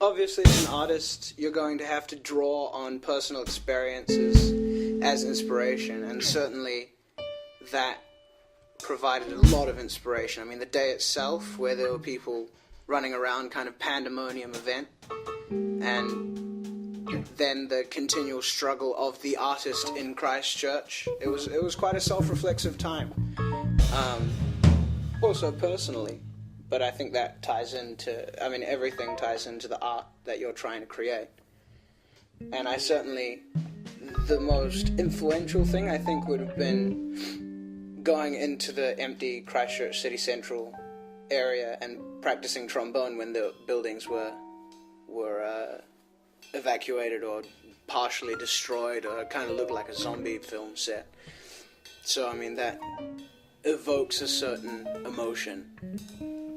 obviously as an artist, you're going to have to draw on personal experiences as inspiration, and certainly that provided a lot of inspiration. I mean, the day itself, where there were people running around, kind of pandemonium event, and then the continual struggle of the artist in Christchurch. It was quite a self-reflexive time. Also personally, but I think that ties into, I mean, everything ties into the art that you're trying to create. And I certainly, the most influential thing I think would have been going into the empty Christchurch city central area and practicing trombone when the buildings were evacuated or partially destroyed, or kind of looked like a zombie film set. So I mean, that evokes a certain emotion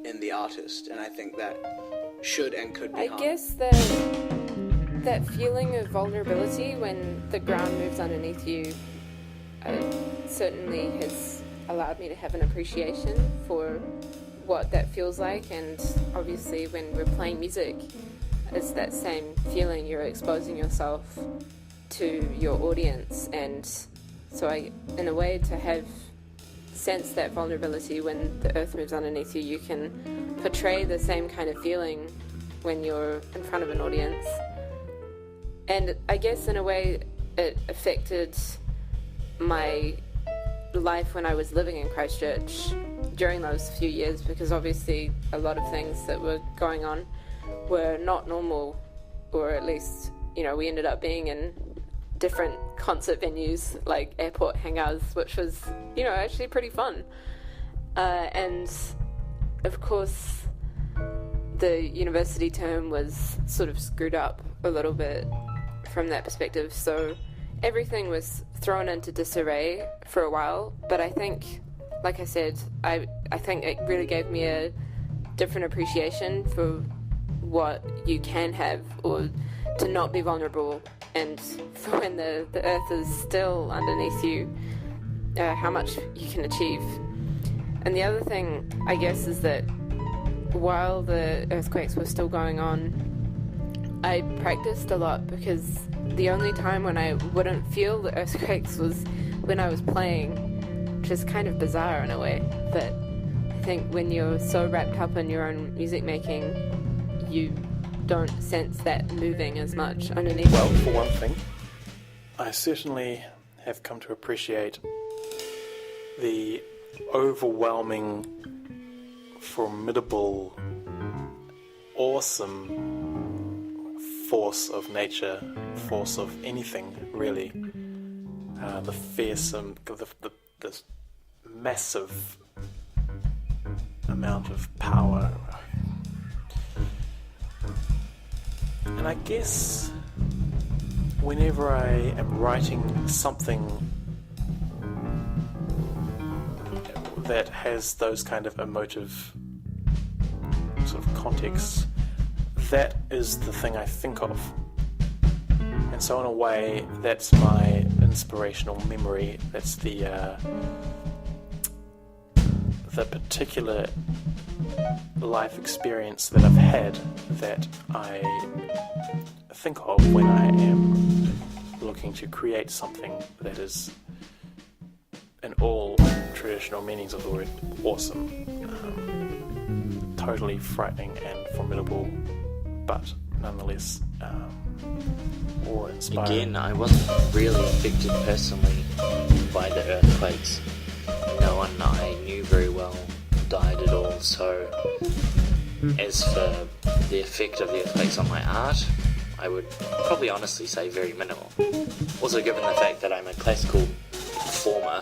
in the artist, and I think that should and could be I guess that feeling of vulnerability when the ground moves underneath you certainly has allowed me to have an appreciation for what that feels like. And obviously when we're playing music, it's that same feeling. You're exposing yourself to your audience, and so in a way, to have sense that vulnerability when the earth moves underneath you, you can portray the same kind of feeling when you're in front of an audience. And I guess in a way it affected my life when I was living in Christchurch during those few years, because obviously a lot of things that were going on were not normal, or at least, you know, we ended up being in different concert venues like airport hangars, which was, you know, actually pretty fun. And of course the university term was sort of screwed up a little bit from that perspective, so everything was thrown into disarray for a while. But I think, like I said, I think it really gave me a different appreciation for what you can have, or to not be vulnerable, and for when the earth is still underneath you, how much you can achieve. And the other thing, I guess, is that while the earthquakes were still going on, I practiced a lot, because the only time when I wouldn't feel the earthquakes was when I was playing, which is kind of bizarre in a way. But I think when you're so wrapped up in your own music making, you don't sense that moving as much underneath. Well, for one thing, I certainly have come to appreciate the overwhelming, formidable, awesome force of nature, force of anything really, the fearsome, the massive amount of power. And I guess whenever I am writing something that has those kind of emotive sort of contexts, that is the thing I think of. And so in a way, that's my inspirational memory. That's the particular life experience that I've had that I think of when I am looking to create something that is, in all traditional meanings of the word, awesome, totally frightening and formidable, but nonetheless awe-inspiring. Again, I wasn't really affected personally by the earthquakes. No one I knew very well died at all, so as for the effect of the earthquakes on my art, I would probably honestly say very minimal. Also, given the fact that I'm a classical performer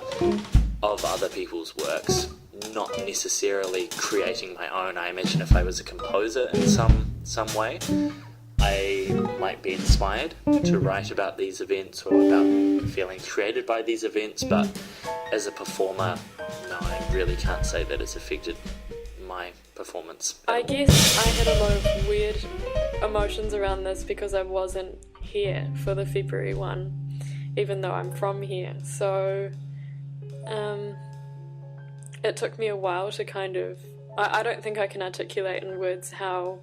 of other people's works, not necessarily creating my own. I imagine if I was a composer in some way, I might be inspired to write about these events or about feelings created by these events, but as a performer, no, I really can't say that it's affected my performance. I guess I had a lot of weird emotions around this because I wasn't here for the February one, even though I'm from here. So it took me a while to kind of... I don't think I can articulate in words how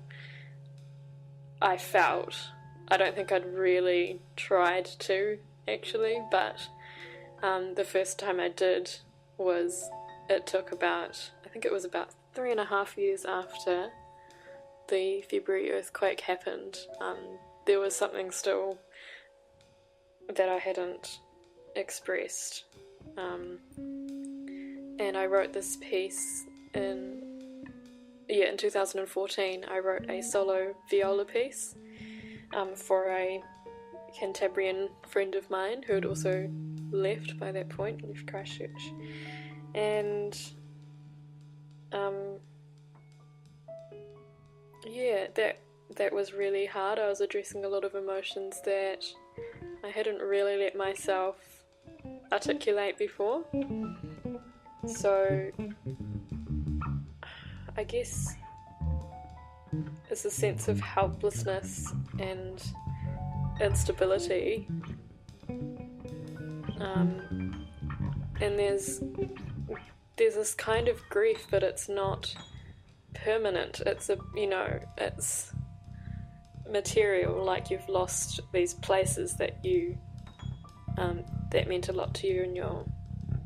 I felt. I don't think I'd really tried to, actually, but the first time I did it took about, I think it was about 3.5 years after the February earthquake happened. There was something still that I hadn't expressed. And I wrote this piece in 2014. I wrote a solo viola piece for a Cantabrian friend of mine who had also left by that point, left Christchurch. And that was really hard. I was addressing a lot of emotions that I hadn't really let myself articulate before. So I guess it's a sense of helplessness and instability. And there's this kind of grief, but it's not permanent. It's it's material, like you've lost these places that you that meant a lot to you in your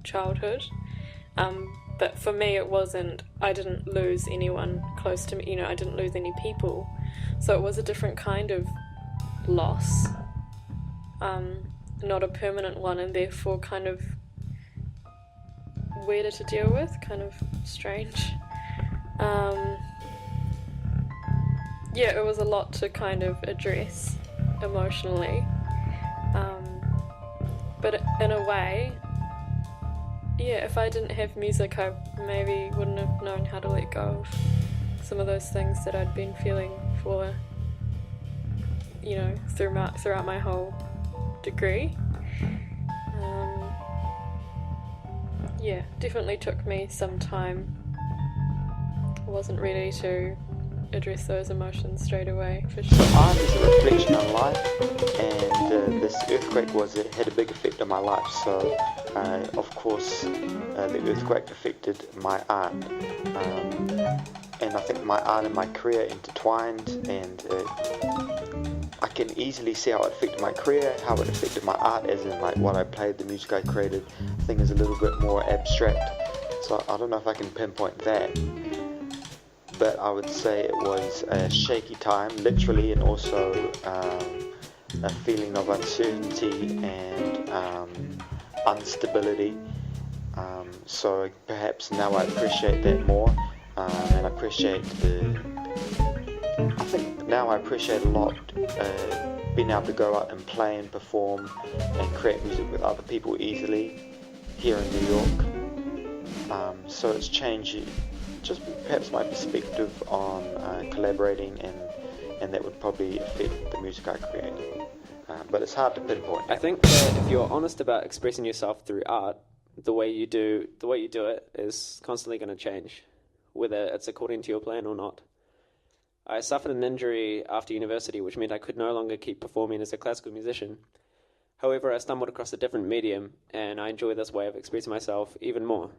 childhood. But for me it wasn't, I didn't lose anyone close to me, I didn't lose any people. So it was a different kind of loss, not a permanent one, and therefore kind of weirder to deal with, kind of strange. It was a lot to kind of address emotionally. But in a way, if I didn't have music, I maybe wouldn't have known how to let go of some of those things that I'd been feeling for, throughout my whole degree. Definitely took me some time. I wasn't ready to address those emotions straight away, for sure. So art is a reflection on life, and this earthquake had a big effect on my life. So, of course, the earthquake affected my art, and I think my art and my career intertwined, and I can easily see how it affected my career, how it affected my art, as in like what I played, the music I created. I think is a little bit more abstract, so I don't know if I can pinpoint that. But I would say it was a shaky time, literally, and also a feeling of uncertainty and instability. So perhaps now I appreciate that more, and I think now I appreciate a lot being able to go out and play and perform and create music with other people easily here in New York. So it's changed just perhaps my perspective on collaborating, and that would probably affect the music I create. But it's hard to pinpoint. I think that if you're honest about expressing yourself through art, the way you do it is constantly going to change, whether it's according to your plan or not. I suffered an injury after university, which meant I could no longer keep performing as a classical musician. However, I stumbled across a different medium, and I enjoy this way of expressing myself even more.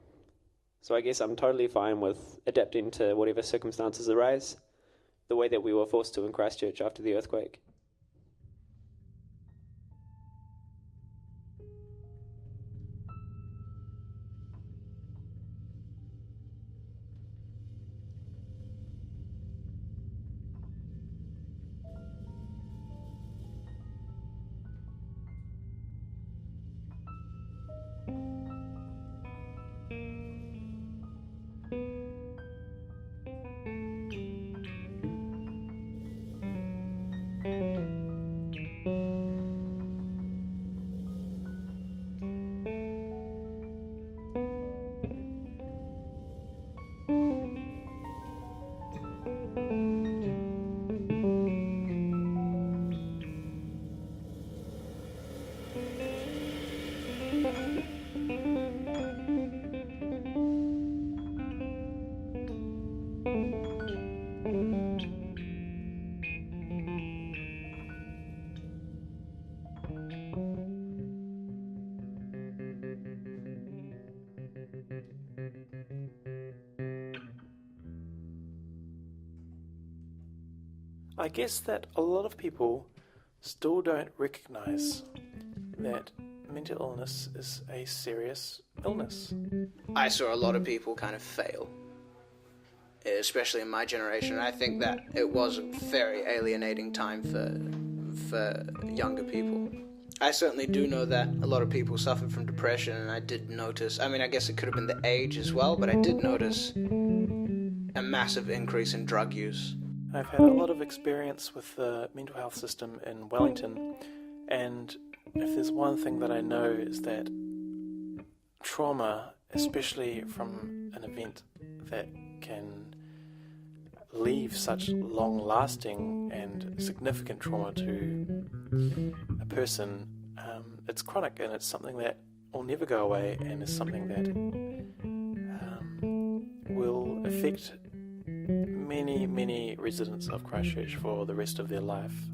So I guess I'm totally fine with adapting to whatever circumstances arise, the way that we were forced to in Christchurch after the earthquake. I guess that a lot of people still don't recognise that mental illness is a serious illness. I saw a lot of people kind of fail, especially in my generation. I think that it was a very alienating time for younger people. I certainly do know that a lot of people suffered from depression, and I did notice, I mean, I guess it could have been the age as well, but I did notice a massive increase in drug use. I've had a lot of experience with the mental health system in Wellington, and if there's one thing that I know is that trauma, especially from an event that can leave such long-lasting and significant trauma to a person, it's chronic, and it's something that will never go away, and is something that will affect many residents of Christchurch for the rest of their life.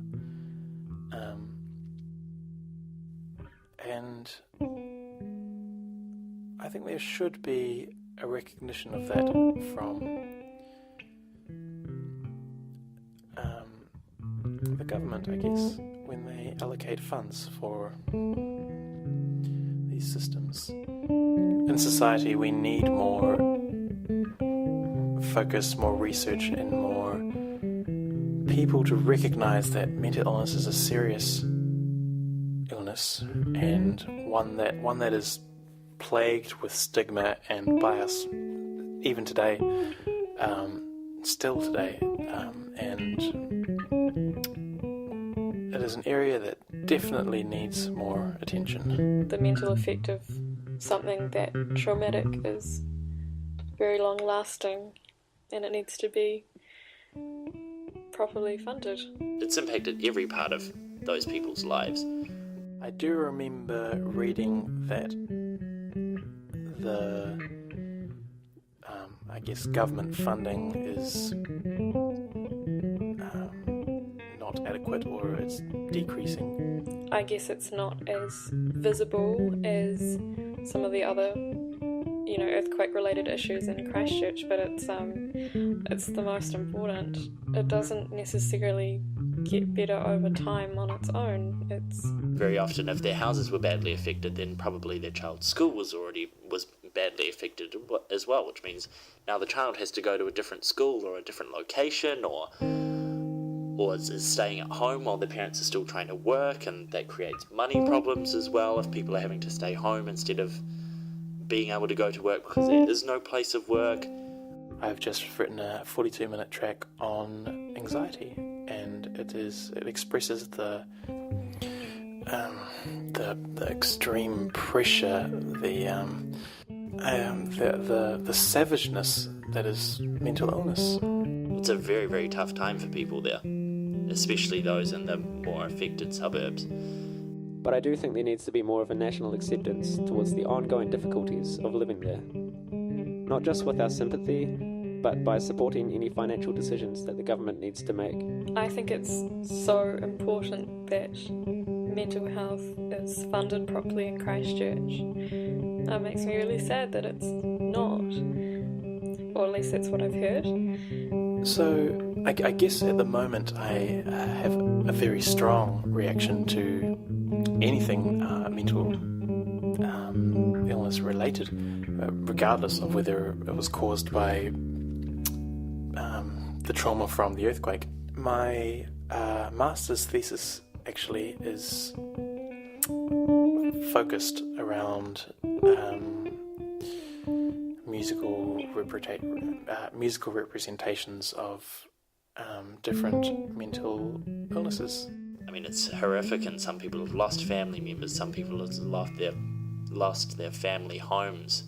And I think there should be a recognition of that from the government, I guess, when they allocate funds for these systems. In society, we need more focus, more research, and more people to recognise that mental illness is a serious illness, and one that is plagued with stigma and bias, even today, still today, and it is an area that definitely needs more attention. The mental effect of something that traumatic is very long lasting, and it needs to be properly funded. It's impacted every part of those people's lives. I do remember reading that the I guess government funding is not adequate, or it's decreasing. I guess it's not as visible as some of the other, earthquake-related issues in Christchurch, but it's the most important. It doesn't necessarily get better over time on its own. It's very often, if their houses were badly affected, then probably their child's school was badly affected as well, which means now the child has to go to a different school or a different location, or is staying at home while their parents are still trying to work, and that creates money problems as well if people are having to stay home instead of being able to go to work because there is no place of work. I've just written a 42-minute track on anxiety, and it expresses the extreme pressure, the savageness that is mental illness. It's a very, very tough time for people there, especially those in the more affected suburbs. But I do think there needs to be more of a national acceptance towards the ongoing difficulties of living there. Not just with our sympathy, but by supporting any financial decisions that the government needs to make. I think it's so important that mental health is funded properly in Christchurch. It makes me really sad that it's not, or at least that's what I've heard. So I guess at the moment I have a very strong reaction to anything mental illness related, regardless of whether it was caused by the trauma from the earthquake. My master's thesis actually is focused around musical representations of different mental illnesses. I mean, it's horrific, and some people have lost family members, some people have lost their family homes.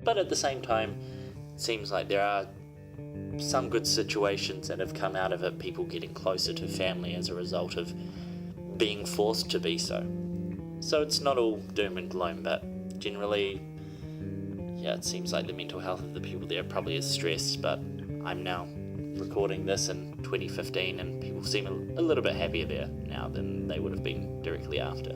but at the same time, it seems like there are some good situations that have come out of it, people getting closer to family as a result of being forced to be so. So it's not all doom and gloom, but generally, yeah, it seems like the mental health of the people there probably is stressed, but I'm now recording this in 2015 and people seem a little bit happier there now than they would have been directly after.